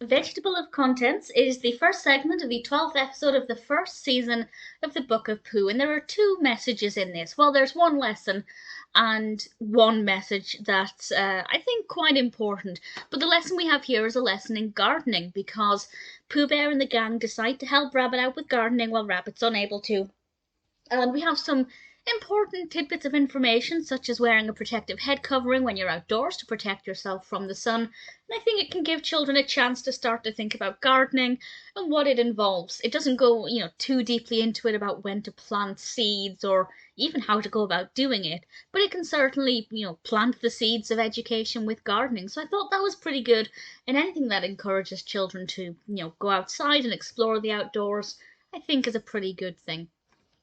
Vegetable of Contents is the first segment of the 12th episode of the first season of the Book of Pooh, and there are two messages in this. Well, there's one lesson and one message that's, I think, quite important. But the lesson we have here is a lesson in gardening, because Pooh Bear and the gang decide to help Rabbit out with gardening while Rabbit's unable to. And we have some important tidbits of information, such as wearing a protective head covering when you're outdoors to protect yourself from the sun. And I think it can give children a chance to start to think about gardening and what it involves. It doesn't go, too deeply into it about when to plant seeds or even how to go about doing it, but it can certainly, plant the seeds of education with gardening. So I thought that was pretty good, and anything that encourages children to, go outside and explore the outdoors, I think is a pretty good thing.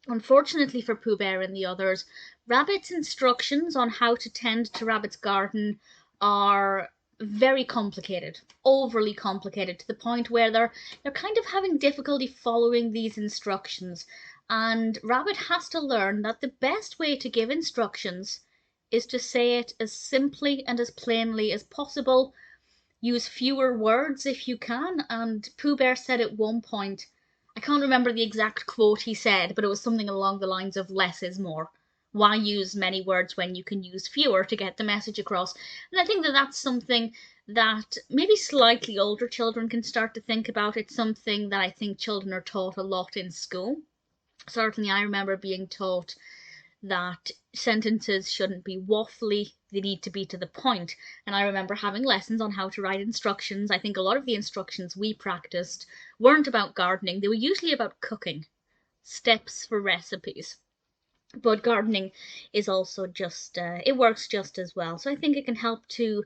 Unfortunately for Pooh Bear and the others, Rabbit's instructions on how to tend to Rabbit's garden are very complicated, overly complicated, to the point where they're kind of having difficulty following these instructions. And Rabbit has to learn that the best way to give instructions is to say it as simply and as plainly as possible. Use fewer words if you can. And Pooh Bear said at one point, I can't remember the exact quote he said, but it was something along the lines of less is more. Why use many words when you can use fewer to get the message across? And I think that that's something that maybe slightly older children can start to think about. It's something that I think children are taught a lot in school. Certainly I remember being taught that sentences shouldn't be waffly, they need to be to the point. And I remember having lessons on how to write instructions. I think a lot of the instructions we practiced weren't about gardening, they were usually about cooking, steps for recipes. But gardening is also just, it works just as well. So I think it can help to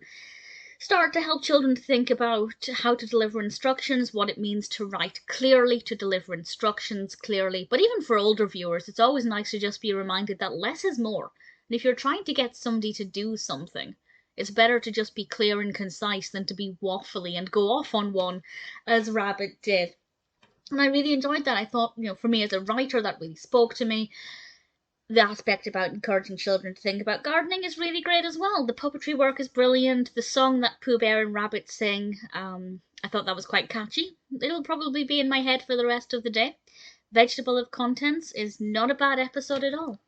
start to help children think about how to deliver instructions, what it means to write clearly, to deliver instructions clearly. But even for older viewers, it's always nice to just be reminded that less is more. And if you're trying to get somebody to do something, it's better to just be clear and concise than to be waffly and go off on one, as Rabbit did. And I really enjoyed that. I thought, for me as a writer, that really spoke to me. The aspect about encouraging children to think about gardening is really great as well. The puppetry work is brilliant. The song that Pooh Bear and Rabbit sing, I thought that was quite catchy. It'll probably be in my head for the rest of the day. Vegetable of Contents is not a bad episode at all.